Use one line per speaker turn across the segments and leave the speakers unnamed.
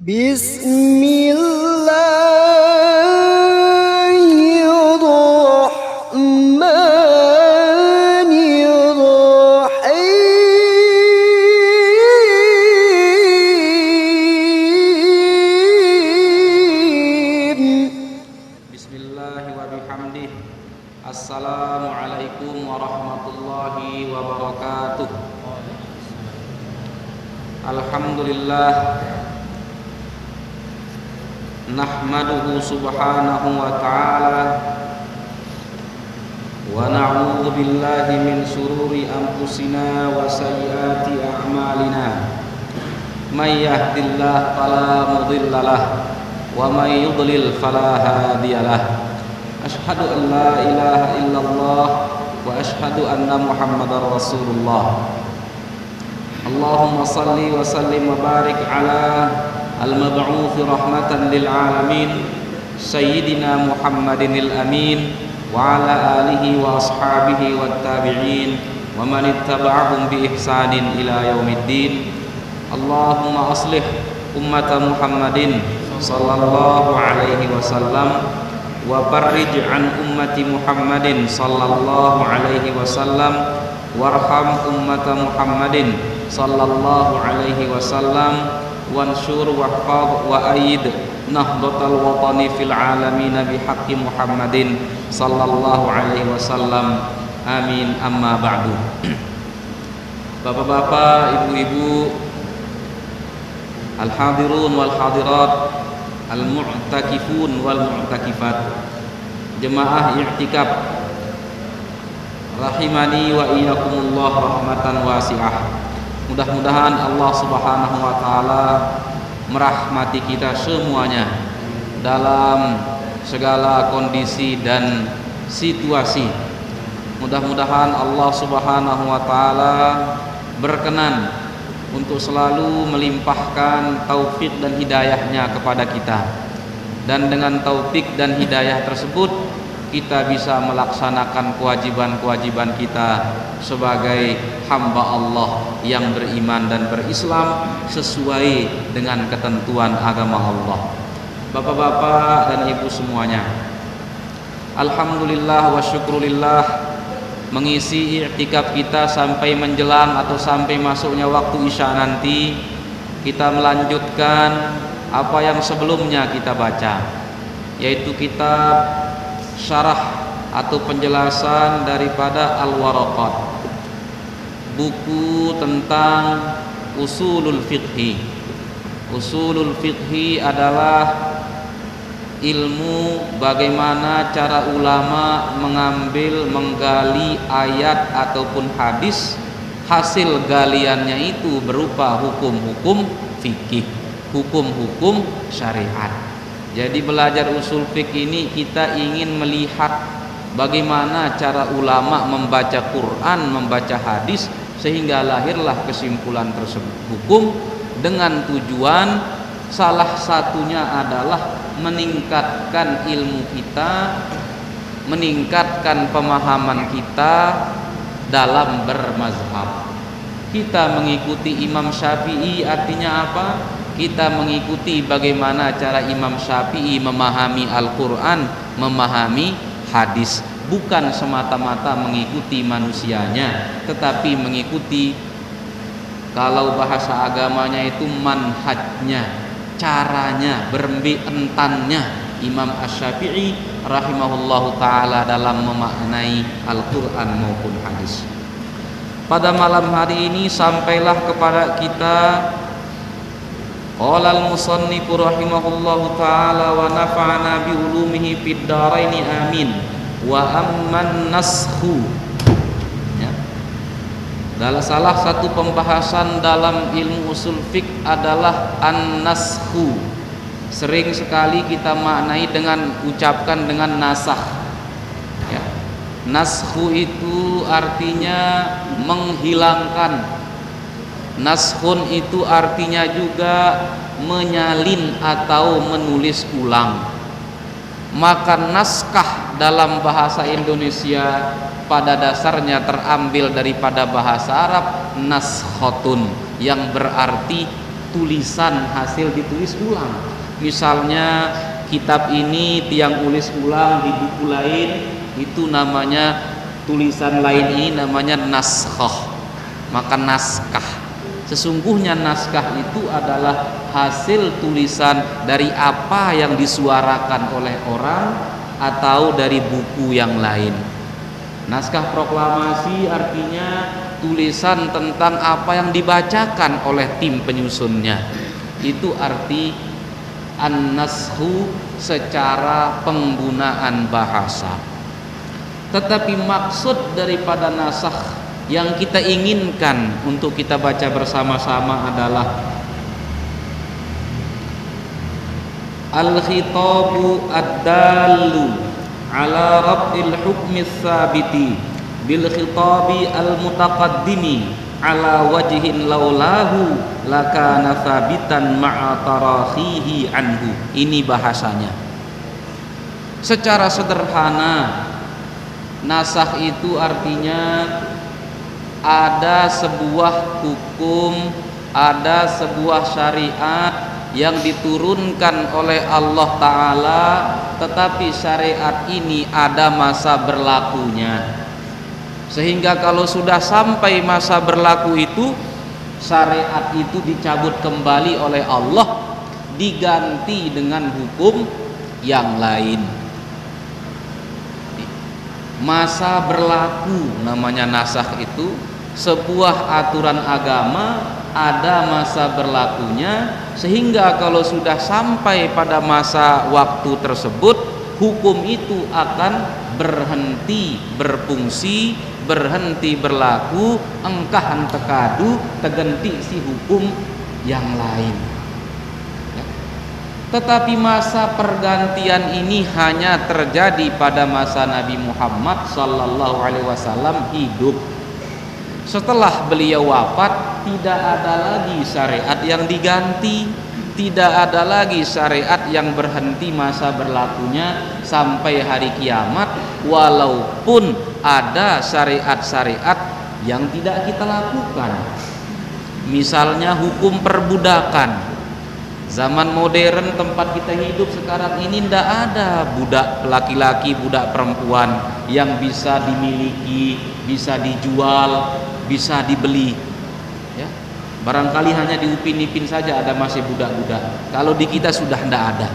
Bismillahirrahmanirrahim.
Bismillahi wa bihamdih. Assalamualaikum warahmatullahi wabarakatuh. Alhamdulillah, nahmaduhu subhanahu wa ta'ala wa na'udzu billahi min sururi anfusina wa sayyiati a'malina. May yahdihillahu fala mudhillalah wa may yudlil fala hadiyalah. Asyhadu an la ilaha illallah wa asyhadu anna Muhammadar Rasulullah. Allahumma salli wa sallim wa barik ala al-mab'uuts rahmatan lil alamin sayyidina Muhammadinil amin wa ala alihi wa ashabihi wat tabi'in wa man ittaba'ahum bi ihsanin ila yaumiddin. Allahumma aslih ummata Muhammadin sallallahu alaihi wasallam wa farrij an ummati Muhammadin sallallahu alaihi wasallam warham ummata Muhammadin sallallahu alaihi wasallam wansur wahfadh wa aid nahdlatal watani fil alamin bihaqqi Muhammadin sallallahu alaihi wasallam. Amin. Amma ba'du. Bapak-bapak, ibu-ibu, al-hadirun wal hadirat, al-mu'takifun wal mu'takifat, jemaah i'tikaf rahimani wa iyyakumullah rahmatan wasi'ah. Mudah-mudahan Allah Subhanahu wa taala merahmati kita semuanya dalam segala kondisi dan situasi. Mudah-mudahan Allah Subhanahu wa taala berkenan untuk selalu melimpahkan taufik dan hidayahnya kepada kita, dan dengan taufik dan hidayah tersebut kita bisa melaksanakan kewajiban-kewajiban kita sebagai hamba Allah yang beriman dan berislam sesuai dengan ketentuan agama Allah. Bapak-bapak dan ibu semuanya, alhamdulillah wa syukrulillah, mengisi i'tikaf kita sampai menjelang atau sampai masuknya waktu isya nanti, kita melanjutkan apa yang sebelumnya kita baca, yaitu kitab syarah atau penjelasan daripada Al-Waraqat, buku tentang usulul fiqhi. Usulul fiqhi adalah ilmu bagaimana cara ulama menggali ayat ataupun hadis, hasil galiannya itu berupa hukum-hukum fikih, hukum-hukum syariat. Jadi belajar usul fikih ini kita ingin melihat bagaimana cara ulama membaca Quran, membaca hadis, sehingga lahirlah kesimpulan tersebut hukum, dengan tujuan salah satunya adalah meningkatkan ilmu kita, meningkatkan pemahaman kita dalam bermazhab. Kita mengikuti Imam Syafi'i artinya apa? Kita mengikuti bagaimana cara Imam Syafi'i memahami Al-Quran, memahami hadis, bukan semata-mata mengikuti manusianya, tetapi mengikuti, kalau bahasa agamanya itu manhajnya, caranya, berembi-entannya Imam Asy-Syafi'i rahimahullahu ta'ala dalam memaknai Al-Quran maupun hadis. Pada malam hari ini sampailah kepada kita qala al-musannifu rahimahullahu ta'ala wa nafa'ana bi ulumihi fid dharaini amin. Wa amman naskhu, ya. Dalam salah satu pembahasan dalam ilmu usul fiqh adalah an-naskhu. Sering sekali kita maknai dengan ucapkan dengan nasakh, ya. Naskhu itu artinya menghilangkan. Naskhun itu artinya juga menyalin atau menulis ulang. Maka naskah dalam bahasa Indonesia pada dasarnya terambil daripada bahasa Arab naskhotun, yang berarti tulisan hasil ditulis ulang. Misalnya kitab ini tiang ulis ulang di buku lain, itu namanya tulisan lain ini namanya naskah. Maka naskah, sesungguhnya naskah itu adalah hasil tulisan dari apa yang disuarakan oleh orang atau dari buku yang lain. Naskah proklamasi artinya tulisan tentang apa yang dibacakan oleh tim penyusunnya. Itu arti an-nashu secara penggunaan bahasa. Tetapi maksud daripada nasakh yang kita inginkan untuk kita baca bersama-sama adalah al-khitabu ad-dallu ala rabtil hukmi tsabiti bil khitabi al-mutaqaddimi ala wajhin laulahu lakana tsabitan ma'a tarakhihi anhu. Ini bahasanya. Secara sederhana, nasakh itu artinya ada sebuah hukum, ada sebuah syariat yang diturunkan oleh Allah Ta'ala, tetapi syariat ini ada masa berlakunya, sehingga kalau sudah sampai masa berlaku itu, syariat itu dicabut kembali oleh Allah, diganti dengan hukum yang lain. Masa berlaku namanya nasakh itu. Sebuah aturan agama ada masa berlakunya, sehingga kalau sudah sampai pada masa waktu tersebut, hukum itu akan berhenti berfungsi, berhenti berlaku, engkah antekadu tegenti si hukum yang lain. Tetapi masa pergantian ini hanya terjadi pada masa Nabi Muhammad sallallahu alaihi wasallam hidup. Setelah beliau wafat, tidak ada lagi syariat yang diganti, tidak ada lagi syariat yang berhenti masa berlakunya sampai hari kiamat, walaupun ada syariat-syariat yang tidak kita lakukan. Misalnya hukum perbudakan. Zaman modern tempat kita hidup sekarang ini tidak ada budak laki-laki, budak perempuan yang bisa dimiliki, bisa dijual, bisa dibeli. Ya, barangkali hanya di Upin Ipin saja ada masih budak-budak. Kalau di kita sudah tidak ada.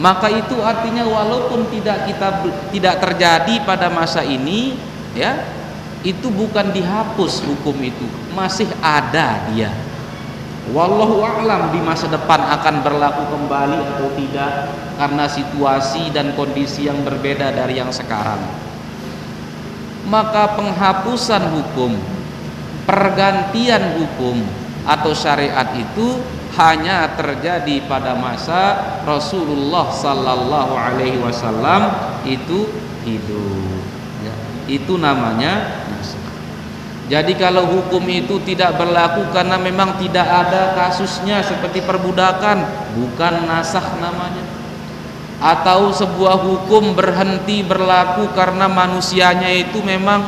Maka itu artinya walaupun tidak terjadi pada masa ini, ya, itu bukan dihapus hukum itu, masih ada dia. Wallahu a'lam di masa depan akan berlaku kembali atau tidak, karena situasi dan kondisi yang berbeda dari yang sekarang. Maka penghapusan hukum, pergantian hukum atau syariat itu hanya terjadi pada masa Rasulullah sallallahu alaihi wasallam itu hidup. Ya, itu namanya nasakh. Jadi kalau hukum itu tidak berlaku karena memang tidak ada kasusnya seperti perbudakan, bukan nasakh namanya. Atau sebuah hukum berhenti berlaku karena manusianya itu memang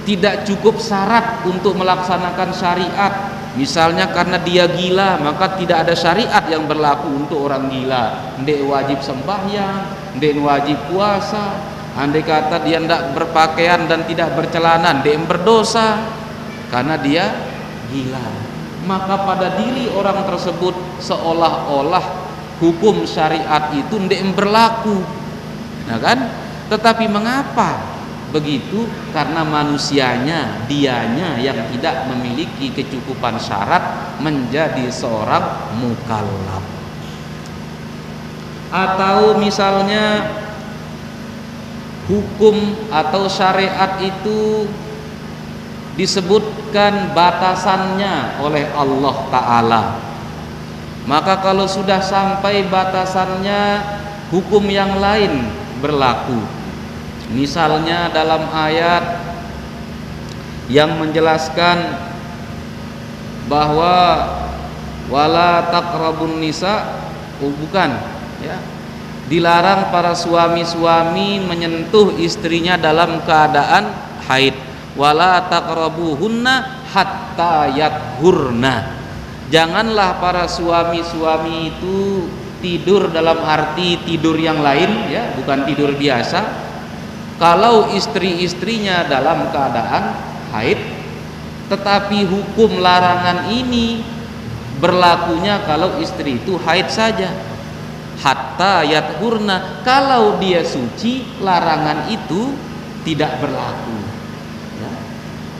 tidak cukup syarat untuk melaksanakan syariat. Misalnya karena dia gila, maka tidak ada syariat yang berlaku untuk orang gila. Ndek wajib sembahyang, ndek wajib puasa. Andai kata dia tidak berpakaian dan tidak bercelana, dia berdosa karena dia gila. Maka pada diri orang tersebut seolah-olah hukum syariat itu tidak berlaku, nah kan? Tetapi mengapa begitu? Karena manusianya, dianya yang tidak memiliki kecukupan syarat menjadi seorang mukallaf. Atau misalnya hukum atau syariat itu disebutkan batasannya oleh Allah Ta'ala. Maka kalau sudah sampai batasannya, hukum yang lain berlaku. Misalnya dalam ayat yang menjelaskan bahwa wala taqrabun nisa, bukan, ya, dilarang para suami-suami menyentuh istrinya dalam keadaan haid. Wala taqrabuhunna hatta yathurna. Janganlah para suami-suami itu tidur dalam arti tidur yang lain, ya, bukan tidur biasa. Kalau istri-istrinya dalam keadaan haid, tetapi hukum larangan ini berlakunya kalau istri itu haid saja. Hatta yathurna, kalau dia suci larangan itu tidak berlaku, ya.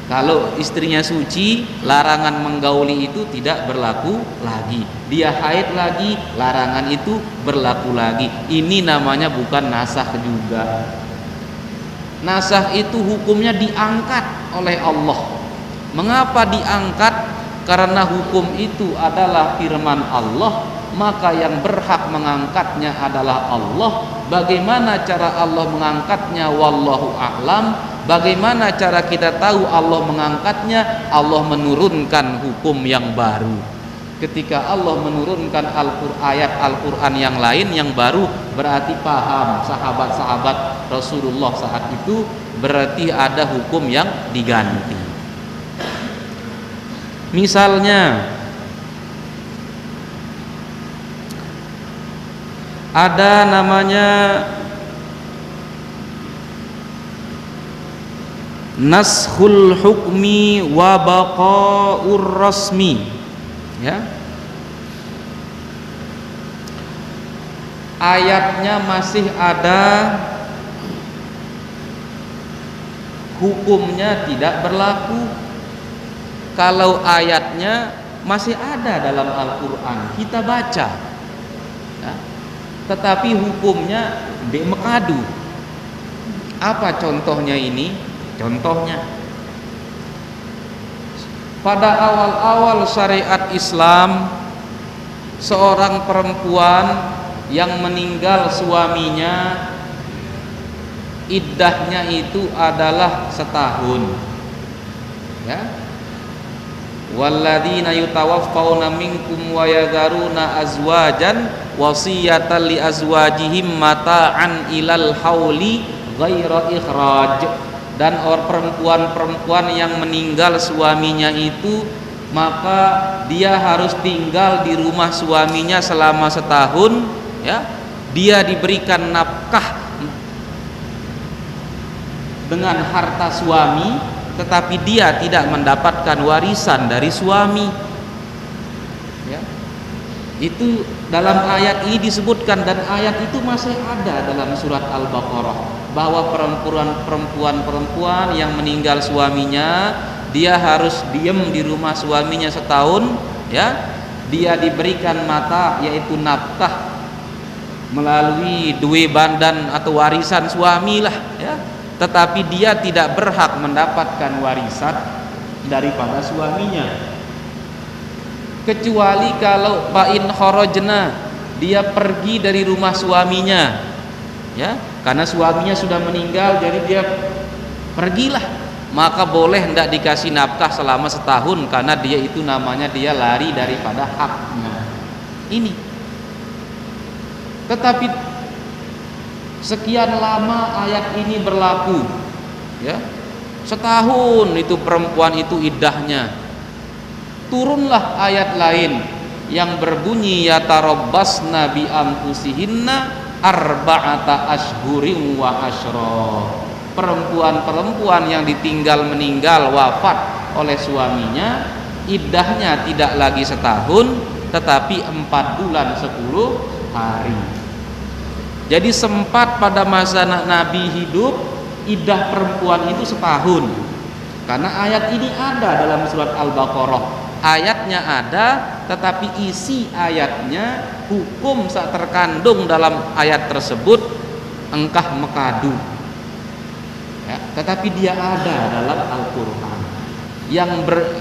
Kalau istrinya suci, larangan menggauli itu tidak berlaku lagi. Dia haid lagi, larangan itu berlaku lagi. Ini namanya bukan nasakh juga. Nasakh itu hukumnya diangkat oleh Allah. Mengapa diangkat? Karena hukum itu adalah firman Allah, maka yang berhak mengangkatnya adalah Allah. Bagaimana cara Allah mengangkatnya? Wallahu a'lam. Bagaimana cara kita tahu Allah mengangkatnya? Allah menurunkan hukum yang baru. Ketika Allah menurunkan ayat Al-Quran yang lain yang baru, berarti paham sahabat-sahabat Rasulullah saat itu, berarti ada hukum yang diganti. Misalnya ada namanya naskhul hukmi wa baqaur rasmi, ya. Ayatnya masih ada, hukumnya tidak berlaku. Kalau ayatnya masih ada dalam Al-Quran, kita baca, ya, tetapi hukumnya mekadu. Apa contohnya ini? Contohnya, pada awal-awal syariat Islam, seorang perempuan yang meninggal suaminya, iddahnya itu adalah setahun, ya. Walladzina yutawaffawna minkum wa yadharuna azwajan wasiyatan li azwajihim mata'an ilal hauli ghaira ikhraj. Dan perempuan-perempuan yang meninggal suaminya itu, maka dia harus tinggal di rumah suaminya selama setahun, ya. Dia diberikan nafkah dengan harta suami, tetapi dia tidak mendapatkan warisan dari suami, ya. Itu dalam ayat ini disebutkan, dan ayat itu masih ada dalam surat Al-Baqarah, bahwa perempuan-perempuan yang meninggal suaminya, dia harus diem di rumah suaminya setahun, ya. Dia diberikan mata, yaitu nafkah melalui duwe bandan atau warisan suami lah, ya. Tetapi dia tidak berhak mendapatkan warisan daripada suaminya, kecuali kalau fa'in kharajna, dia pergi dari rumah suaminya, ya, karena suaminya sudah meninggal, jadi dia pergilah, maka boleh hendak dikasih nafkah selama setahun, karena dia itu namanya dia lari daripada haknya ini. Tetapi sekian lama ayat ini berlaku, ya, setahun itu perempuan itu iddahnya. Turunlah ayat lain yang berbunyi yatarabbasna bi anfusihinna arba'ata ashhurin wa asyra. Perempuan-perempuan yang ditinggal meninggal wafat oleh suaminya, iddahnya tidak lagi setahun, tetapi 4 bulan 10 hari. Jadi sempat pada masa Nabi hidup, iddah perempuan itu setahun. Karena ayat ini ada dalam surat Al-Baqarah. Ayatnya ada, tetapi isi ayatnya, hukum saat terkandung dalam ayat tersebut engkah mekadu, ya, tetapi dia ada dalam Al-Quran.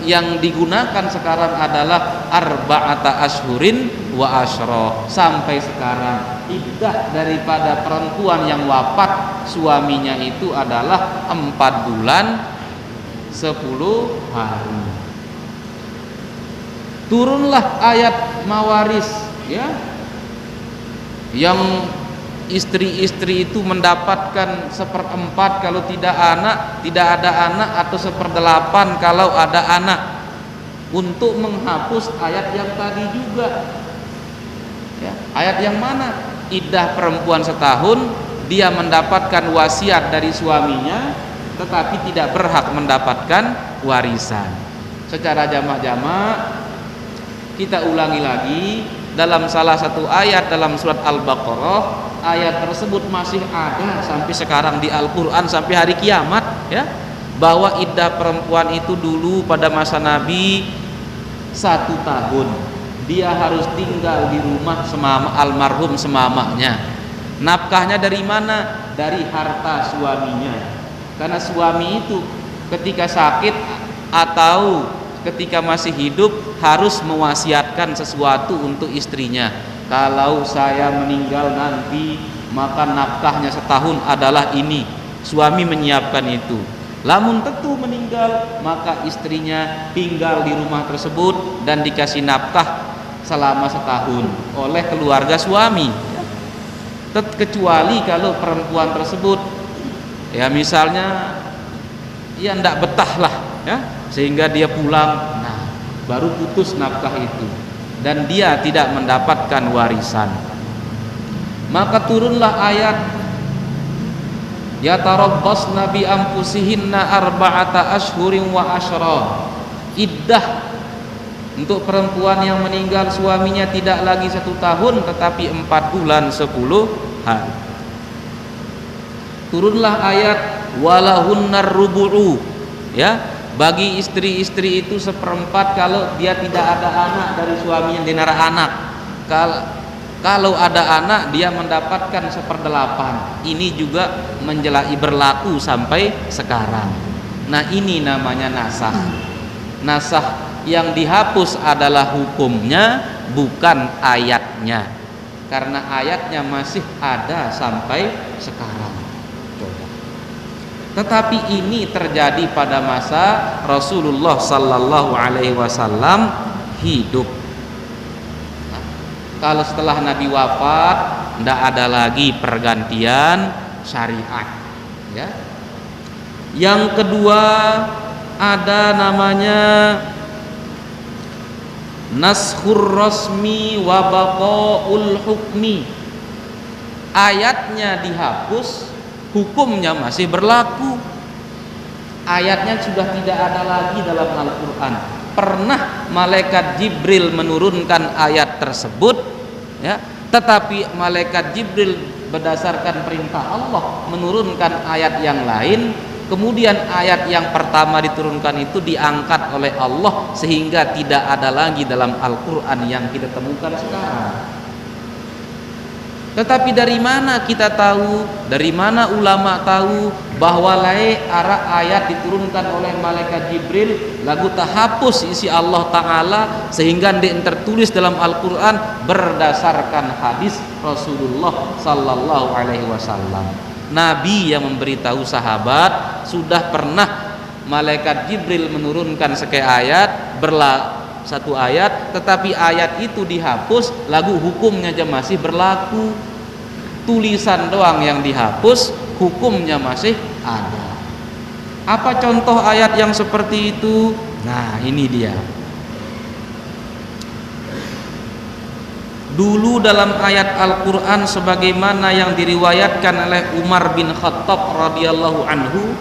Yang digunakan sekarang adalah arba'ata ashhurin wa asyra. Sampai sekarang iddah daripada perempuan yang wafat suaminya itu adalah 4 bulan 10 hari. Turunlah ayat mawaris, ya, yang istri-istri itu mendapatkan 1/4 kalau tidak ada anak, atau 1/8 kalau ada anak. untuk menghapus ayat yang tadi juga. Ya, ayat yang mana? Iddah perempuan setahun, dia mendapatkan wasiat dari suaminya, tetapi tidak berhak mendapatkan warisan. Secara jamak-jamak kita ulangi lagi, dalam salah satu ayat dalam surat Al-Baqarah, ayat tersebut masih ada sampai sekarang di Al-Quran sampai hari kiamat, ya, bahwa iddah perempuan itu dulu pada masa Nabi 1 tahun. Dia harus tinggal di rumah almarhum semamanya. Nafkahnya dari mana? Dari harta suaminya. Karena suami itu ketika sakit atau ketika masih hidup harus mewasiatkan sesuatu untuk istrinya. Kalau saya meninggal nanti, maka nafkahnya setahun adalah ini. Suami menyiapkan itu. Lamun tentu meninggal, maka istrinya tinggal di rumah tersebut dan dikasih nafkah selama setahun oleh keluarga suami. Kecuali kalau perempuan tersebut, ya misalnya, ya ndak betah lah, ya, sehingga dia pulang, nah baru putus nafkah itu dan dia tidak mendapatkan warisan. Maka turunlah ayat yatarabbasna bi anfusihinna arba'ata ashhurin wa asyra. Iddah untuk perempuan yang meninggal suaminya tidak lagi 1 tahun tetapi 4 bulan 10 hari. Turunlah ayat walahunnar rubu'u, ya, bagi istri-istri itu 1/4 kalau dia tidak ada anak dari suaminya, dia nara anak. Kalau ada anak dia mendapatkan 1/8. Ini juga berlaku sampai sekarang. Nah, ini namanya nasakh. Nasakh yang dihapus adalah hukumnya, bukan ayatnya, karena ayatnya masih ada sampai sekarang. Tetapi ini terjadi pada masa Rasulullah Sallallahu Alaihi Wasallam hidup. Nah, kalau setelah Nabi wafat, tidak ada lagi pergantian syariat. Ya. Yang kedua ada namanya naskhur rasmi wa baqaul hukmi. Ayatnya dihapus, hukumnya masih berlaku. Ayatnya sudah tidak ada lagi dalam Al-Quran. Pernah malaikat Jibril menurunkan ayat tersebut, ya, tetapi malaikat Jibril berdasarkan perintah Allah menurunkan ayat yang lain. Kemudian ayat yang pertama diturunkan itu diangkat oleh Allah sehingga tidak ada lagi dalam Al-Quran yang kita temukan sekarang. Tetapi dari mana kita tahu, dari mana ulama tahu bahwa ayat diturunkan oleh malaikat Jibril lagu tahapus isi Allah Ta'ala sehingga tertulis dalam Al-Quran berdasarkan hadis Rasulullah Sallallahu Alaihi Wasallam. Nabi yang memberitahu sahabat sudah pernah malaikat Jibril menurunkan satu ayat, tetapi ayat itu dihapus, lagu hukumnya aja masih berlaku. Tulisan doang yang dihapus, hukumnya masih ada. Apa contoh ayat yang seperti itu? Nah, ini dia. Dulu dalam ayat Al-Quran sebagaimana yang diriwayatkan oleh Umar bin Khattab radhiyallahu anhu,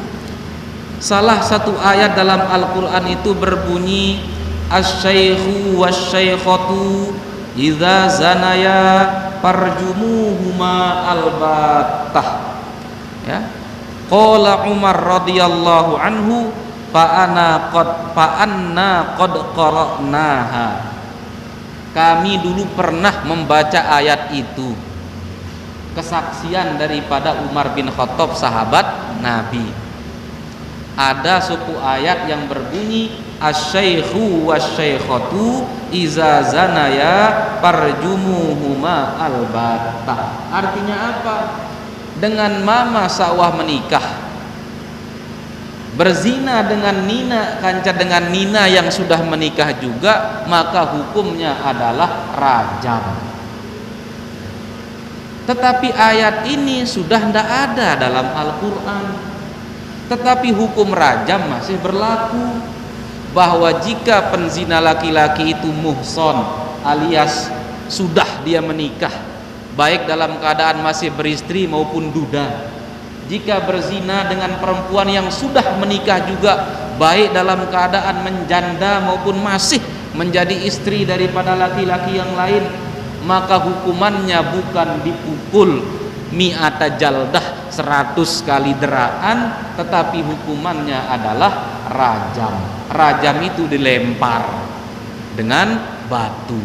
salah satu ayat dalam Al-Quran itu berbunyi asy-syaikhu wasy-syaikhatu idza zanaya farjumuhuma albattah. Ya. Qala Umar radhiyallahu anhu fa anna qad qara'naha. Kami dulu pernah membaca ayat itu. Kesaksian daripada Umar bin Khattab sahabat Nabi. Ada suku ayat yang berbunyi asy-syaikhu wasy-syaikhatu iza zanaya farjumuhuma albattah. Artinya apa? Dengan mama sawah menikah, berzina dengan nina kanca dengan nina yang sudah menikah juga, maka hukumnya adalah rajam. Tetapi ayat ini sudah tidak ada dalam Al-Quran, tetapi hukum rajam masih berlaku. bahwa jika penzina laki-laki itu muhson alias sudah dia menikah, baik dalam keadaan masih beristri maupun duda, jika berzina dengan perempuan yang sudah menikah juga, baik dalam keadaan menjanda maupun masih menjadi istri daripada laki-laki yang lain, maka hukumannya bukan dipukul mi'ata jaldah 100 kali deraan, tetapi hukumannya adalah rajam. Rajam itu dilempar dengan batu.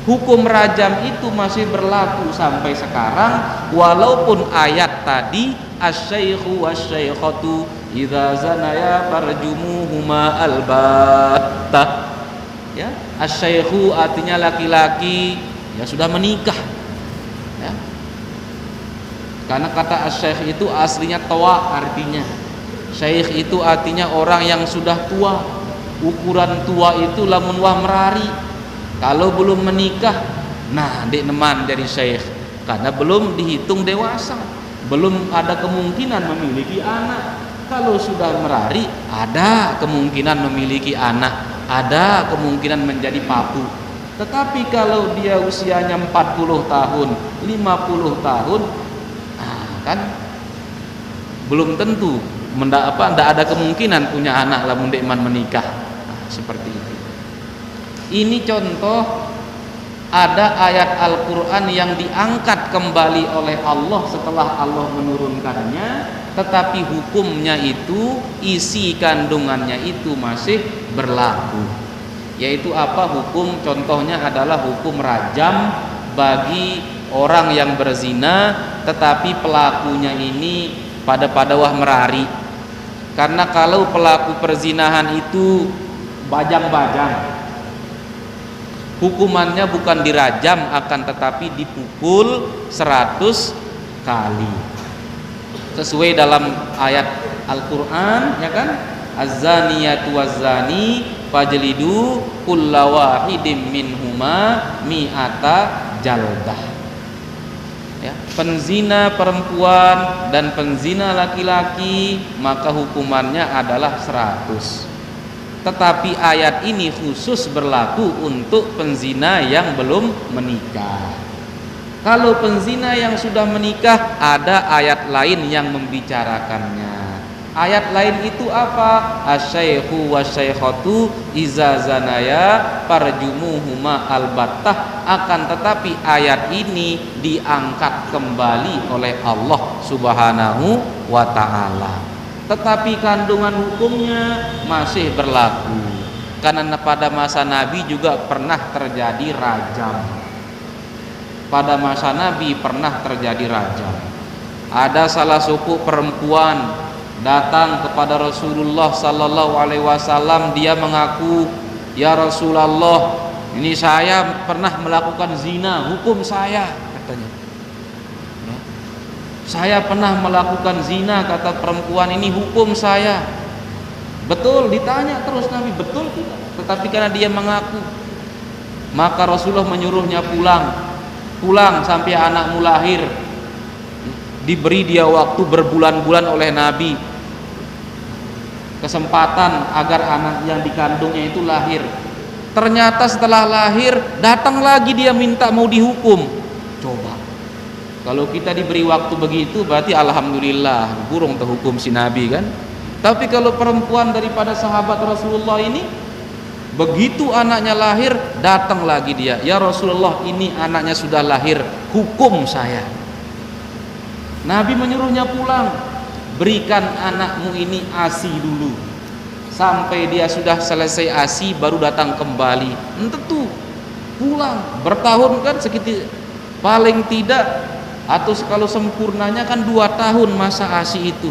Hukum rajam itu masih berlaku sampai sekarang, walaupun ayat tadi asy-syaikhu wasy-syaikhatu idza zanaya farjumuhuma albattah. Ya, asy-syaikhu artinya laki-laki ya sudah menikah. Ya. Karena kata asy-syaikh itu aslinya tua artinya. Syaikh itu artinya orang yang sudah tua. Ukuran tua itu lamun wah merari. Kalau belum menikah, nah dek neman dari syekh, karena belum dihitung dewasa, belum ada kemungkinan memiliki anak. Kalau sudah merari, ada kemungkinan memiliki anak, ada kemungkinan menjadi papu. Tetapi kalau dia usianya 40 tahun, 50 tahun, nah kan belum tentu, tidak ada kemungkinan punya anak lamun dek man menikah. Nah, seperti itu. Ini contoh ada ayat Al-Quran yang diangkat kembali oleh Allah setelah Allah menurunkannya, tetapi hukumnya itu, isi kandungannya itu masih berlaku. Yaitu apa hukum? Contohnya adalah hukum rajam bagi orang yang berzina tetapi pelakunya ini pada wah merari. Karena kalau pelaku perzinahan itu bajang-bajang, hukumannya bukan dirajam akan tetapi dipukul 100 kali. Sesuai dalam ayat Al-Qur'an, ya kan? Az-zaniyatu waz-zani fajlidu kulla wahidin minhuma mi'ata jaldah. Ya, penzina perempuan dan penzina laki-laki maka hukumannya adalah 100. Tetapi ayat ini khusus berlaku untuk penzina yang belum menikah. Kalau penzina yang sudah menikah, ada ayat lain yang membicarakannya. Ayat lain itu apa? Asy-syaikhu wasy-syaikhatu iza zanaya farjumuhuma albattah. Akan tetapi ayat ini diangkat kembali oleh Allah Subhanahu wa ta'ala. Tetapi kandungan hukumnya masih berlaku. Karena pada masa Nabi juga pernah terjadi rajam. Pada masa Nabi pernah terjadi rajam. Ada salah suku perempuan datang kepada Rasulullah sallallahu alaihi wasallam, dia mengaku, "Ya Rasulullah, ini saya pernah melakukan zina, hukum saya," katanya. "Saya pernah melakukan zina," kata perempuan ini, "hukum saya." Betul, ditanya terus Nabi, "Betul tidak?" Tetapi karena dia mengaku, maka Rasulullah menyuruhnya pulang sampai anakmu lahir. Diberi dia waktu berbulan-bulan oleh Nabi, kesempatan agar anak yang dikandungnya itu lahir. Ternyata setelah lahir datang lagi dia minta mau dihukum. Coba, kalau kita diberi waktu begitu berarti alhamdulillah burung terhukum si Nabi kan. Tapi kalau perempuan daripada sahabat Rasulullah ini, begitu anaknya lahir datang lagi dia, "Ya Rasulullah, ini anaknya sudah lahir, hukum saya." Nabi menyuruhnya pulang, "Berikan anakmu ini ASI dulu, sampai dia sudah selesai ASI baru datang kembali." Tentu pulang bertahun kan, sekitar paling tidak, atau kalau sempurnanya kan 2 tahun masa ASI itu.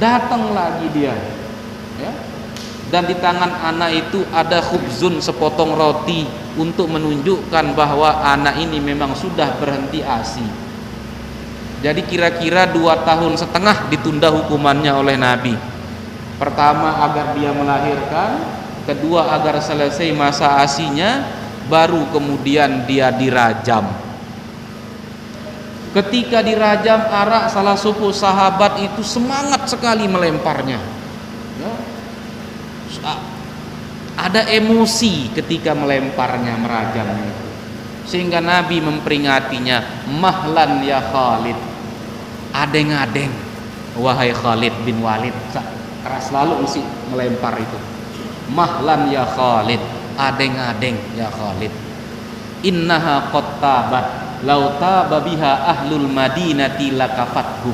Datang lagi dia, ya. Dan di tangan anak itu ada khubzun, sepotong roti, untuk menunjukkan bahwa anak ini memang sudah berhenti ASI. Jadi kira-kira 2,5 tahun ditunda hukumannya oleh Nabi. Pertama agar dia melahirkan, kedua agar selesai masa ASInya, baru kemudian dia dirajam. Ketika dirajam, Arak salah suku sahabat itu semangat sekali melemparnya. Ya. ah, ada emosi ketika melemparnya, merajamnya itu. Sehingga Nabi memperingatinya, mahlan ya Khalid, adeng-adeng wahai Khalid bin Walid. Keras selalu mesti melempar itu. Mahlan ya Khalid, adeng-adeng ya Khalid. Innaha qad tabat, law taba biha ahlul madinati lakafathum.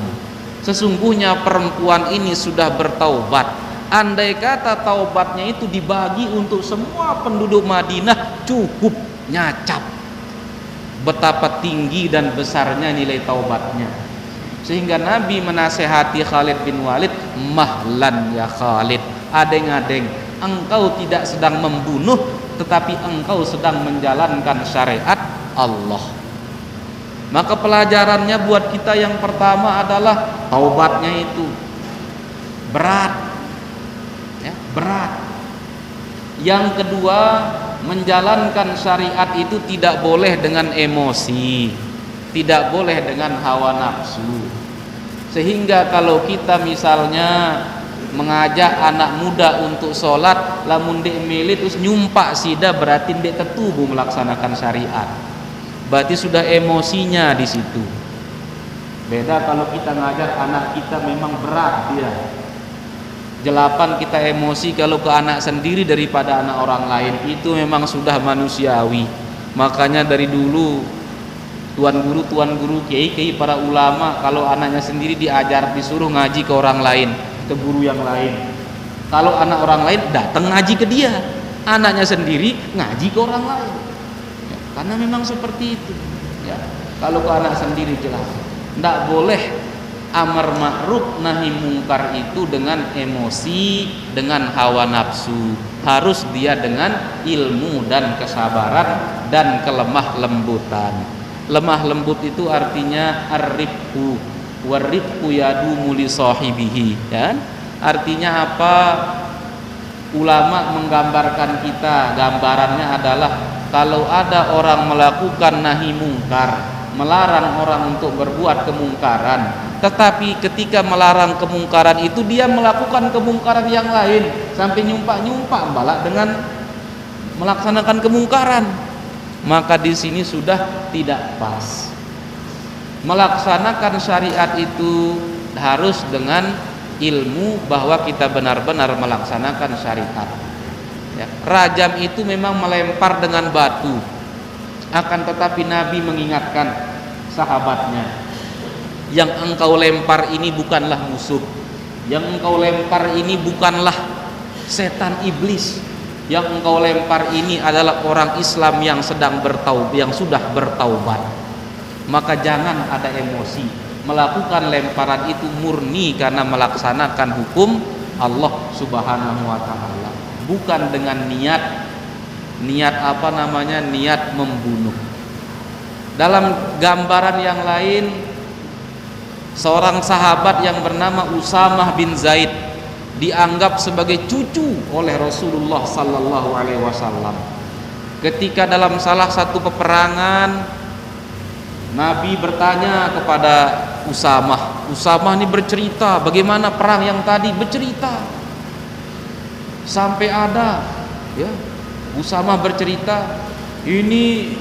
Sesungguhnya perempuan ini sudah bertaubat. Andai kata taubatnya itu dibagi untuk semua penduduk Madinah, cukup nyacap betapa tinggi dan besarnya nilai taubatnya. Sehingga Nabi menasehati Khalid bin Walid, mahlan ya Khalid, adeng-adeng, engkau tidak sedang membunuh, tetapi engkau sedang menjalankan syariat Allah. Maka pelajarannya buat kita yang pertama adalah taubatnya itu berat, ya, berat. Yang kedua, menjalankan syariat itu tidak boleh dengan emosi, tidak boleh dengan hawa nafsu. Sehingga kalau kita misalnya mengajak anak muda untuk sholat, lamun dek milih terus nyumpak sida, berarti dek ketubuh melaksanakan syariat. Berarti sudah emosinya di situ. Beda kalau kita ngajar anak kita memang berat dia. Jelapan kita emosi kalau ke anak sendiri daripada anak orang lain, itu memang sudah manusiawi. Makanya dari dulu tuan guru, kiai para ulama kalau anaknya sendiri diajar disuruh ngaji ke orang lain, ke guru yang lain. Kalau anak orang lain datang ngaji ke dia, anaknya sendiri ngaji ke orang lain. Ya, karena memang seperti itu. Ya, kalau ke anak sendiri jelas, tidak boleh amar ma'ruf nahi mungkar itu dengan emosi, dengan hawa nafsu. Harus dia dengan ilmu dan kesabaran dan kelemah lembutan. Lemah lembut itu artinya ar-rifqu, war-rifqu yadumu li sahibihi, ya. Artinya apa? Ulama menggambarkan kita, gambarannya adalah kalau ada orang melakukan nahi mungkar, melarang orang untuk berbuat kemungkaran, tetapi ketika melarang kemungkaran itu dia melakukan kemungkaran yang lain, sampai nyumpak balak dengan melaksanakan kemungkaran, maka di sini sudah tidak pas. Melaksanakan syariat itu harus dengan ilmu bahwa kita benar-benar melaksanakan syariat. Ya, rajam itu memang melempar dengan batu. Akan tetapi Nabi mengingatkan sahabatnya, yang engkau lempar ini bukanlah musuh, yang engkau lempar ini bukanlah setan iblis, yang engkau lempar ini adalah orang Islam yang sedang bertaubat, yang sudah bertaubat. Maka jangan ada emosi. Melakukan lemparan itu murni karena melaksanakan hukum Allah Subhanahu wa taala, bukan dengan niat apa namanya, niat membunuh. Dalam gambaran yang lain, seorang sahabat yang bernama Usamah bin Zaid dianggap sebagai cucu oleh Rasulullah sallallahu alaihi wasallam. Ketika dalam salah satu peperangan, Nabi bertanya kepada Usamah. Usamah ini bercerita bagaimana perang yang tadi, bercerita sampai ada, ya, Usamah bercerita, ini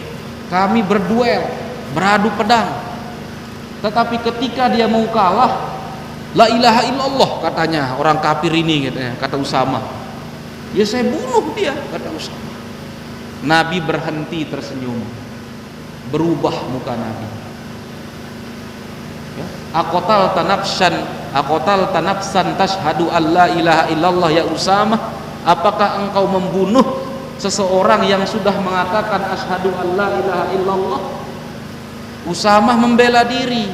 kami berduel, beradu pedang, tetapi ketika dia mau kalah, la ilaha illallah katanya orang kafir ini, katanya, kata Usamah, ya saya bunuh dia, kata Usamah. Nabi berhenti tersenyum, berubah muka Nabi. Ya, aqtal tanafsan tashhadu alla ilaha illallah ya Usamah, apakah engkau membunuh seseorang yang sudah mengatakan asyhadu alla ilaha illallah? Usamah membela diri.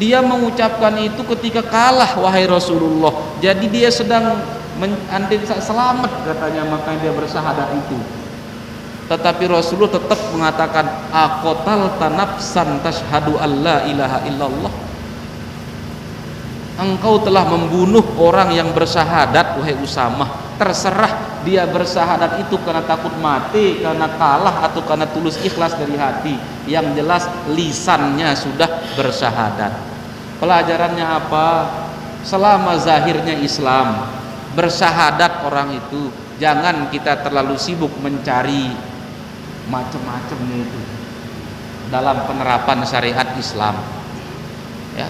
Dia mengucapkan itu ketika kalah wahai Rasulullah. Jadi dia sedang andai selamat katanya, makanya dia bersyahadat itu. Tetapi Rasulullah tetap mengatakan aqtal tanafsan tashhadu alla ilaha illallah. Engkau telah membunuh orang yang bersyahadat wahai Usamah. Terserah dia bersyahadat itu karena takut mati, karena kalah, atau karena tulus ikhlas dari hati. Yang jelas lisannya sudah bersyahadat. Pelajarannya apa? Selama zahirnya Islam, bersyahadat orang itu, jangan kita terlalu sibuk mencari macam-macamnya itu dalam penerapan syariat Islam. Ya.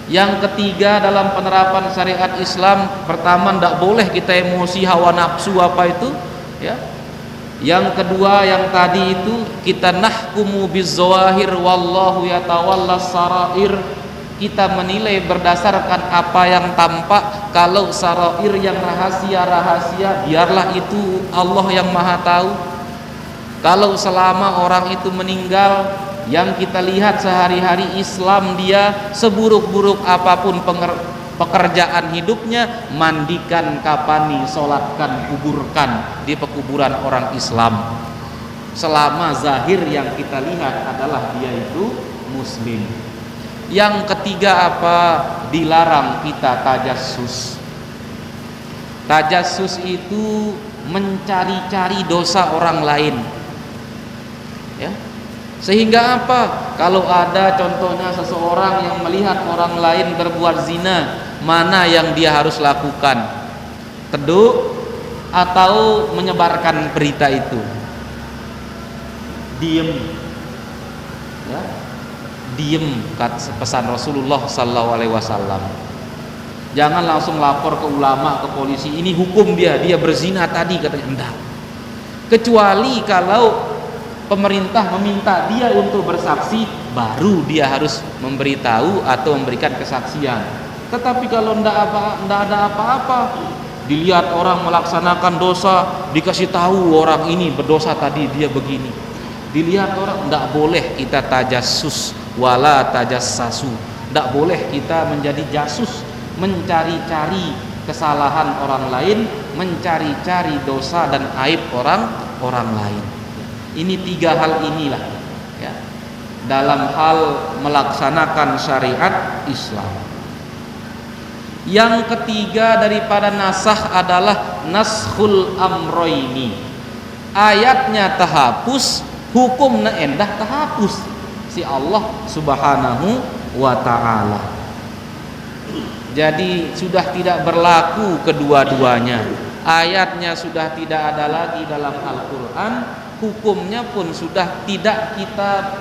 Yang ketiga dalam penerapan syariat Islam, pertama tidak boleh kita emosi hawa nafsu apa itu, ya. Yang kedua yang tadi itu kita nahkumu bizzawahir wallahu yatawallas sarair, kita menilai berdasarkan apa yang tampak. Kalau sarair yang rahasia-rahasia, biarlah itu Allah yang Maha tahu. Kalau selama orang itu meninggal, yang kita lihat sehari-hari Islam, dia seburuk-buruk apapun pekerjaan hidupnya, mandikan, kapani, sholatkan, kuburkan di pekuburan orang Islam. Selama zahir yang kita lihat adalah dia itu muslim. Yang ketiga apa? Dilarang kita tajassus. Tajassus itu mencari-cari dosa orang lain, ya. Sehingga apa? Kalau ada contohnya seseorang yang melihat orang lain berbuat zina, mana yang dia harus lakukan? Teduh atau menyebarkan berita itu? Diem, ya. Diem, kata pesan Rasulullah SAW. Jangan langsung lapor ke ulama, ke polisi, ini hukum dia berzina tadi, katanya. Enggak. Kecuali kalau pemerintah meminta dia untuk bersaksi, baru dia harus memberitahu atau memberikan kesaksian. Tetapi kalau tidak ada apa-apa, dilihat orang melaksanakan dosa, dikasih tahu orang ini berdosa tadi, dia begini. Dilihat orang, tidak boleh kita tajassus wala tajassasu. Tidak boleh kita menjadi jasus, mencari-cari kesalahan orang lain, mencari-cari dosa dan aib orang lain. Ini tiga hal inilah, ya, dalam hal melaksanakan syariat Islam. Yang ketiga daripada nasakh adalah naskhul amroini. Ayatnya terhapus, hukumnya endah terhapus si Allah Subhanahu wa ta'ala. Jadi sudah tidak berlaku kedua-duanya. Ayatnya sudah tidak ada lagi dalam Al-Quran, hukumnya pun sudah tidak kita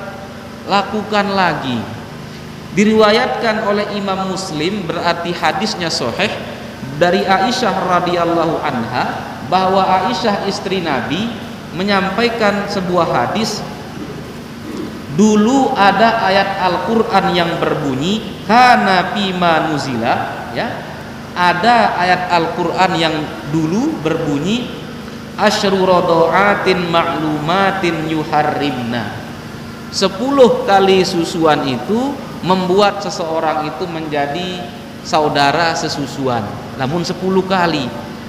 lakukan lagi. Diriwayatkan oleh Imam Muslim, berarti hadisnya sahih, dari Aisyah radhiyallahu anha, bahwa Aisyah istri Nabi menyampaikan sebuah hadis. Dulu ada ayat Al-Quran yang berbunyi kana fima nuzila, ya. Ada ayat Al-Quran yang dulu berbunyi asyru radaatin ma'lumatin yuharrimna. 10 kali susuan itu membuat seseorang itu menjadi saudara sesusuan. Namun 10 kali.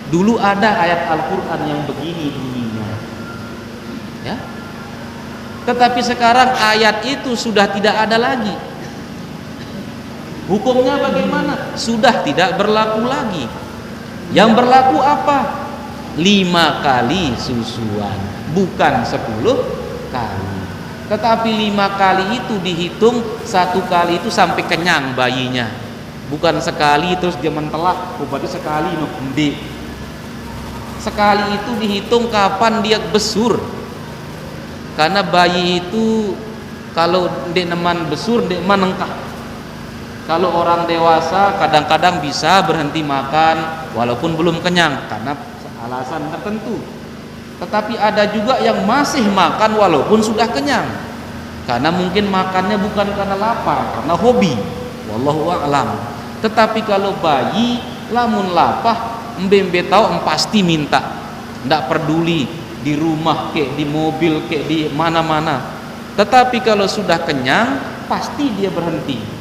Dulu ada ayat Al-Quran yang begini bunyinya, ya. Tetapi sekarang ayat itu sudah tidak ada lagi. Hukumnya bagaimana? Sudah tidak berlaku lagi. Yang berlaku apa? 5 kali susuan, bukan 10 kali. Tetapi 5 kali itu dihitung, 1 kali itu sampai kenyang bayinya. Bukan sekali terus dia mentelak, berarti sekali ngendi. Sekali itu dihitung kapan dia besur. Karena bayi itu kalau ndek neman besur, ndek manengkah. Kalau orang dewasa kadang-kadang bisa berhenti makan walaupun belum kenyang karena alasan tertentu. Tetapi ada juga yang masih makan walaupun sudah kenyang, karena mungkin makannya bukan karena lapar, karena hobi. Wallahu a'lam. Tetapi kalau bayi lamun lapah, embe tahu pasti minta. Ndak peduli di rumah kek, di mobil kek, di mana-mana. Tetapi kalau sudah kenyang pasti dia berhenti.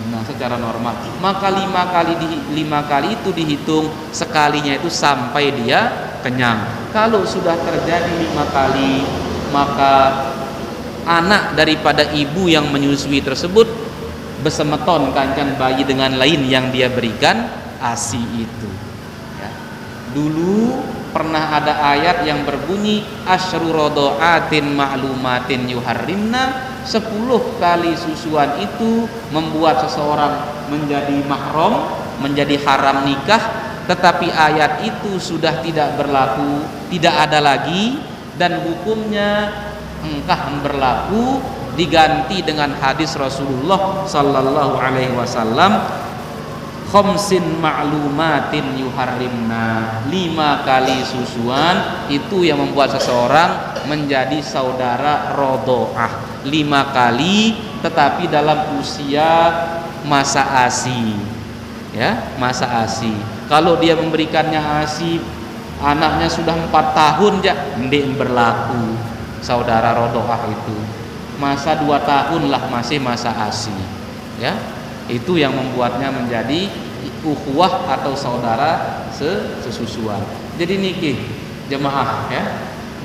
Nah, secara normal, maka 5 kali itu dihitung, sekalinya itu sampai dia kenyang. Kalau sudah terjadi 5 kali, maka anak daripada ibu yang menyusui tersebut besemeton kancan bayi dengan lain yang dia berikan ASI itu, ya. Dulu pernah ada ayat yang berbunyi asyru radaatin ma'lumatin yuharrimna. 10 kali susuan itu membuat seseorang menjadi mahram, menjadi haram nikah tetapi ayat itu sudah tidak berlaku, tidak ada lagi, dan hukumnya engkah berlaku, diganti dengan hadis Rasulullah sallallahu alaihi wasallam, khamsin ma'lumatin yuharrimna, 5 kali susuan itu yang membuat seseorang menjadi saudara rodoah. 5 kali, tetapi dalam usia masa ASI, ya, masa ASI. Kalau dia memberikannya ASI, anaknya sudah 4 tahun ya, ndek berlaku saudara rodoah itu. Masa 2 tahun lah masih masa ASI, ya. Itu yang membuatnya menjadi ukhuwah atau saudara sesusuan. Jadi niki jemaah, ya.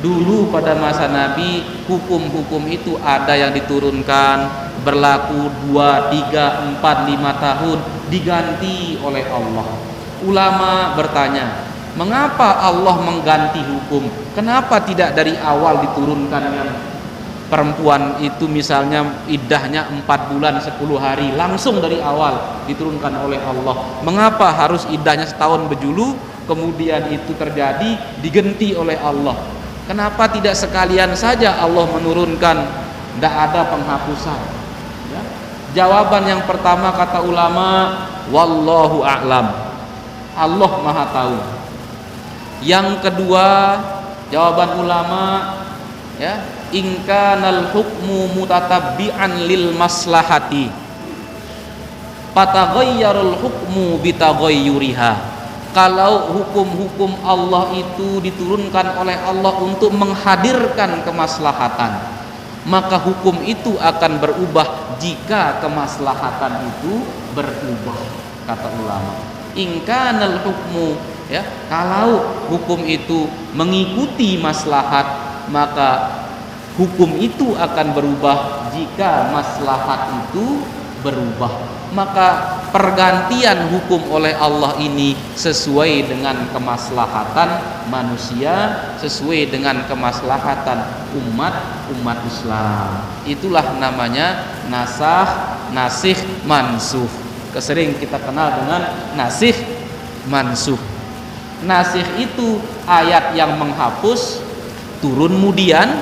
Dulu pada masa Nabi hukum-hukum itu ada yang diturunkan berlaku 2, 3, 4, 5 tahun, diganti oleh Allah. Ulama bertanya, mengapa Allah mengganti hukum? Kenapa tidak dari awal diturunkan yang perempuan itu misalnya iddahnya 4 bulan 10 hari, langsung dari awal diturunkan oleh Allah? Mengapa harus iddahnya setahun berjulu, kemudian itu terjadi diganti oleh Allah? Kenapa tidak sekalian saja Allah menurunkan, tidak ada penghapusan, ya? Jawaban yang pertama kata ulama, wallahu a'lam, Allah maha tahu. Yang kedua, jawaban ulama, ya, in kanal hukmu mutatabbi'an lil maslahati pataghayyarul hukmu bitaghayyuriha. Kalau hukum-hukum Allah itu diturunkan oleh Allah untuk menghadirkan kemaslahatan, maka hukum itu akan berubah jika kemaslahatan itu berubah, kata ulama. In kanal hukmu, ya, kalau hukum itu mengikuti maslahat, maka hukum itu akan berubah jika maslahat itu berubah. Maka pergantian hukum oleh Allah ini sesuai dengan kemaslahatan manusia, sesuai dengan kemaslahatan umat Islam. Itulah namanya nasakh, nasikh, mansuh. Sering kita kenal dengan nasikh, mansuh. Nasikh itu ayat yang menghapus turun kemudian,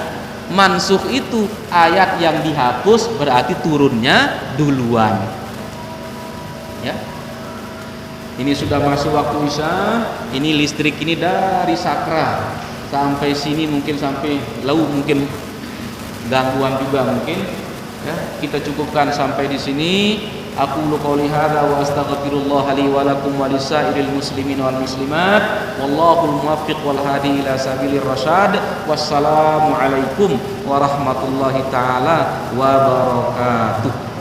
mansuh itu ayat yang dihapus berarti turunnya duluan, ya. Ini sudah masuk waktu Isya. Ini listrik ini dari Sakra sampai sini mungkin sampai Lau, mungkin gangguan juga mungkin, ya. Kita cukupkan sampai di sini. Aku qouli hadza wa astaghfirullah li wa lakum wa lisairil muslimin wal muslimat. Wallahul muwaffiq wal hadi ila sabilir rasyad. Wassalamu alaikum warahmatullahi taala wabarakatuh.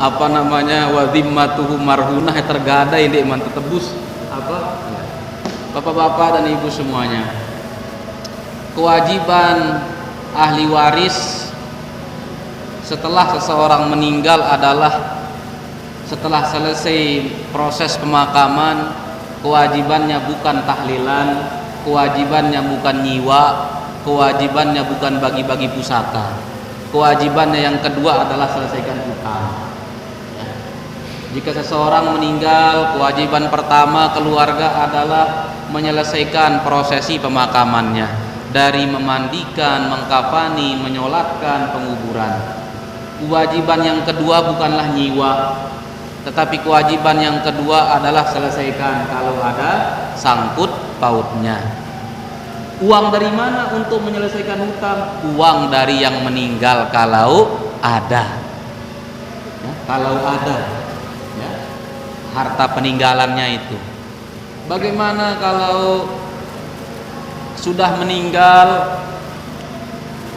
Apa namanya, wa dhimmatuhu marhunah, tergadai ndek man tebus apa? Bapak-bapak dan ibu semuanya, kewajiban ahli waris setelah seseorang meninggal adalah setelah selesai proses pemakaman, kewajibannya bukan tahlilan, kewajibannya bukan nyiwa, kewajibannya bukan bagi-bagi pusaka. Kewajibannya yang kedua adalah selesaikan hutang. Jika seseorang meninggal, kewajiban pertama keluarga adalah menyelesaikan prosesi pemakamannya, dari memandikan, mengkafani, menyolatkan, penguburan. Kewajiban yang kedua bukanlah nyiwa, tetapi kewajiban yang kedua adalah selesaikan kalau ada sangkut pautnya. Uang dari mana untuk menyelesaikan hutang? Uang dari yang meninggal kalau ada, ya, kalau ada, ya, harta peninggalannya itu. Bagaimana kalau sudah meninggal,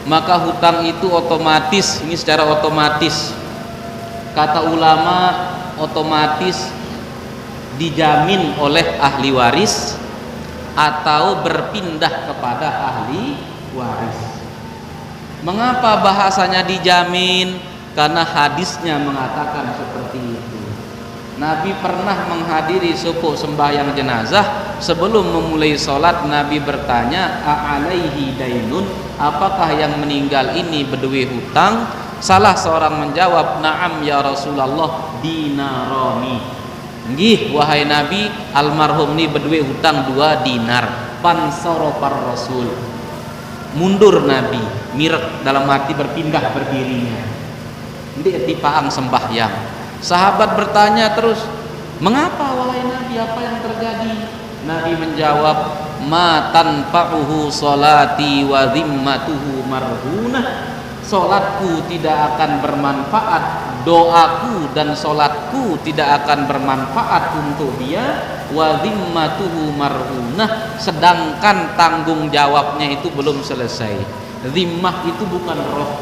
maka hutang itu otomatis, ini secara otomatis, kata ulama, otomatis dijamin oleh ahli waris atau berpindah kepada ahli waris. Mengapa bahasanya dijamin? Karena hadisnya mengatakan seperti itu. Nabi pernah menghadiri suku sembahyang jenazah. Sebelum memulai sholat, Nabi bertanya, a'alaihi dainun, apakah yang meninggal ini berdua hutang? Salah seorang menjawab, na'am ya Rasulullah, dinaroni, Nggih wahai Nabi, almarhum ni berdua hutang 2 dinar. Pansorofar Rasul, mundur Nabi, mirek dalam arti berpindah berdirinya. Ini tipaang sembahyang. Sahabat bertanya terus, mengapa wahai Nabi, apa yang terjadi? Nabi menjawab, ma tanfa'uhu salati wa zimmatuhu marhunah. Solatku tidak akan bermanfaat, doaku dan solatku tidak akan bermanfaat untuk dia. Wa zimmatuhu marhunah, sedangkan tanggung jawabnya itu belum selesai. Zimmah itu bukan roh.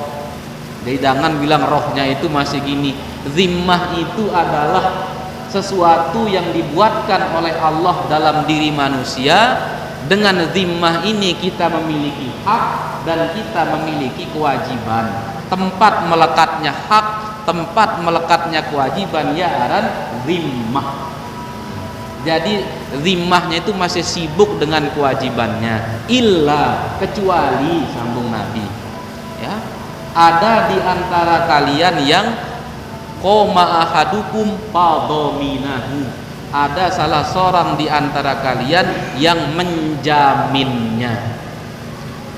Jadi jangan bilang rohnya itu masih gini. Zimmah itu adalah sesuatu yang dibuatkan oleh Allah dalam diri manusia. Dengan zimmah ini kita memiliki hak dan kita memiliki kewajiban. Tempat melekatnya hak, tempat melekatnya kewajiban, ya aran zimmah. Jadi zimmahnya itu masih sibuk dengan kewajibannya. Illa, kecuali, sambung Nabi, ya, ada di antara kalian yang qoma ahadukum fadhaminahu, ada salah seorang di antara kalian yang menjaminnya.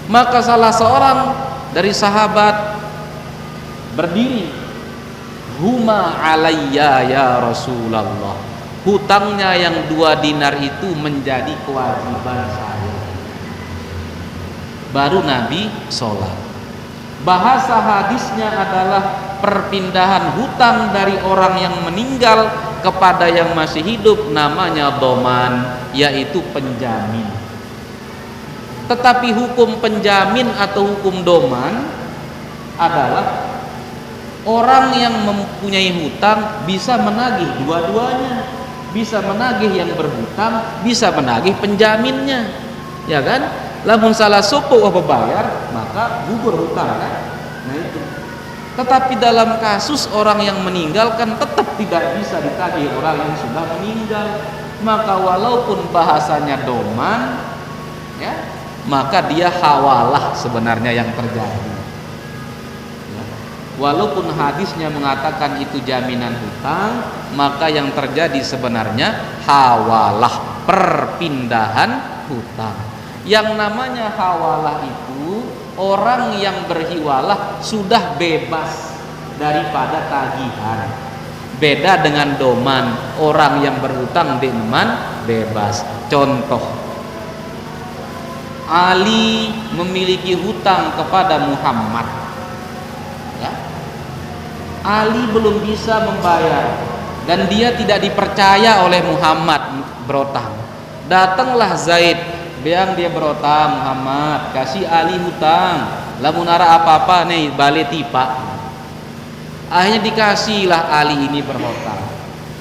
Maka salah seorang dari sahabat berdiri, huma alayya ya Rasulullah, hutangnya yang 2 dinar itu menjadi kewajiban saya. Baru Nabi sholat. Bahasa hadisnya adalah perpindahan hutang dari orang yang meninggal kepada yang masih hidup, namanya doman, yaitu penjamin. Tetapi hukum penjamin atau hukum doman adalah orang yang mempunyai hutang bisa menagih dua-duanya, bisa menagih yang berhutang, bisa menagih penjaminnya, ya kan? Lamun salah suku apa bayar, maka gugur hutang kan? Nah itu. Tetapi dalam kasus orang yang meninggal kan tetap tidak bisa ditagih orang yang sudah meninggal. Maka walaupun bahasanya doman, ya, maka dia hawalah sebenarnya yang terjadi. Ya. Walaupun hadisnya mengatakan itu jaminan hutang, maka yang terjadi sebenarnya hawalah, perpindahan hutang. Yang namanya hawalah itu orang yang berhiwalah sudah bebas daripada tagihan. Beda dengan doman, orang yang berhutang dengan bebas. Contoh, Ali memiliki hutang kepada Muhammad, ya? Ali belum bisa membayar dan dia tidak dipercaya oleh Muhammad berotang. Datanglah Zaid, biang dia berotang, Muhammad kasih Ali hutang, lamun ara apa-apa nih balik tipa. Akhirnya dikasihlah Ali ini berhutang,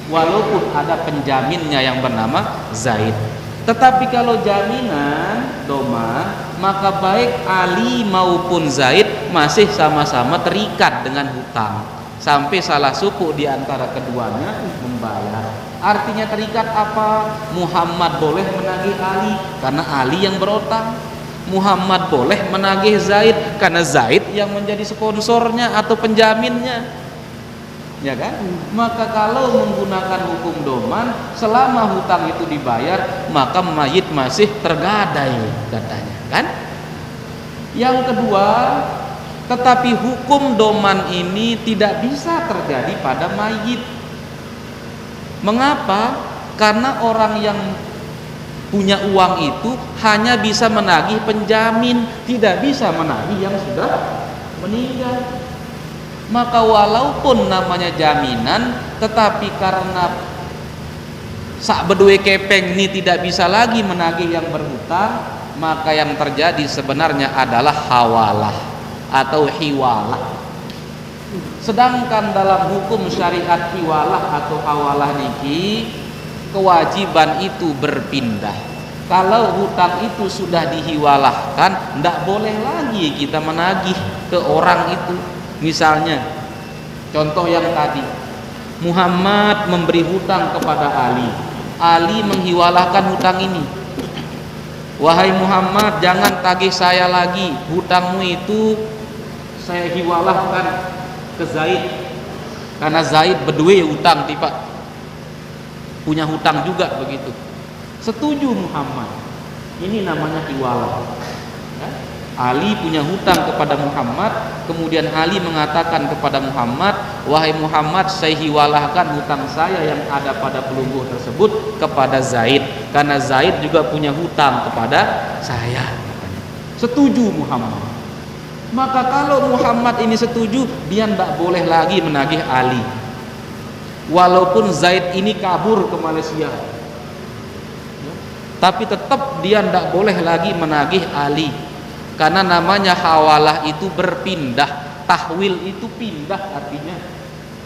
walaupun ada penjaminnya yang bernama Zaid. Tetapi kalau jaminan doman, maka baik Ali maupun Zaid masih sama-sama terikat dengan hutang sampai salah suku di antara keduanya membayar. Artinya terikat apa? Muhammad boleh menagih Ali karena Ali yang berotang. Muhammad boleh menagih Zaid karena Zaid yang menjadi sponsornya atau penjaminnya, ya kan? Maka kalau menggunakan hukum doman, selama hutang itu dibayar, maka mayit masih tergadai katanya, kan? Yang kedua, tetapi hukum doman ini tidak bisa terjadi pada mayit. Mengapa? Karena orang yang punya uang itu hanya bisa menagih penjamin, tidak bisa menagih yang sudah meninggal. Maka walaupun namanya jaminan, tetapi karena sak bedue kepeng ini tidak bisa lagi menagih yang berhutang, maka yang terjadi sebenarnya adalah hawalah atau hiwalah. Sedangkan dalam hukum syariat hiwalah atau hawalah niki, kewajiban itu berpindah. Kalau hutang itu sudah dihiwalahkan, tidak boleh lagi kita menagih ke orang itu. Misalnya, contoh yang tadi, Muhammad memberi hutang kepada Ali. Ali menghiwalahkan hutang ini. Wahai Muhammad, jangan tagih saya lagi, hutangmu itu saya hiwalahkan ke Zaid karena Zaid berdua hutang tiba. punya hutang juga begitu. Setuju Muhammad. Ini namanya hiwalah. Ya. Ali punya hutang kepada Muhammad, kemudian Ali mengatakan kepada Muhammad, wahai Muhammad, saya hiwalahkan hutang saya yang ada pada pelunggu tersebut kepada Zaid, karena Zaid juga punya hutang kepada saya. Setuju Muhammad. Maka kalau Muhammad ini setuju, dia tidak boleh lagi menagih Ali, walaupun Zaid ini kabur ke Malaysia, tapi tetap dia tidak boleh lagi menagih Ali. Karena namanya hawalah itu berpindah, tahwil itu pindah artinya,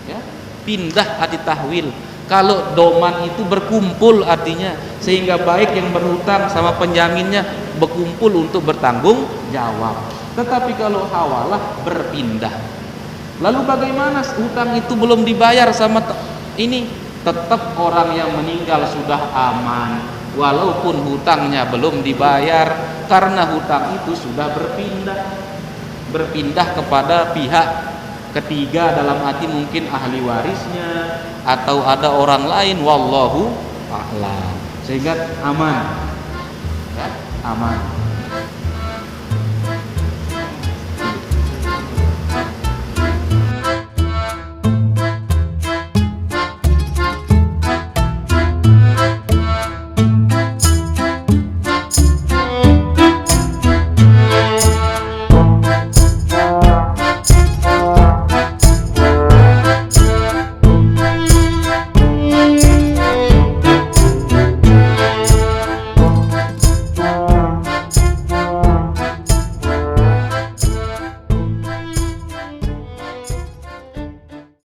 ya, pindah arti tahwil. Kalau doman itu berkumpul artinya, sehingga baik yang berhutang sama penjaminnya berkumpul untuk bertanggung jawab. Tetapi kalau hawalah berpindah. Lalu bagaimana hutang itu belum dibayar sama ini? Tetap orang yang meninggal sudah aman, walaupun hutangnya belum dibayar, karena hutang itu sudah berpindah kepada pihak ketiga, dalam arti mungkin ahli warisnya atau ada orang lain, wallahu a'lam, sehingga aman, ya, aman.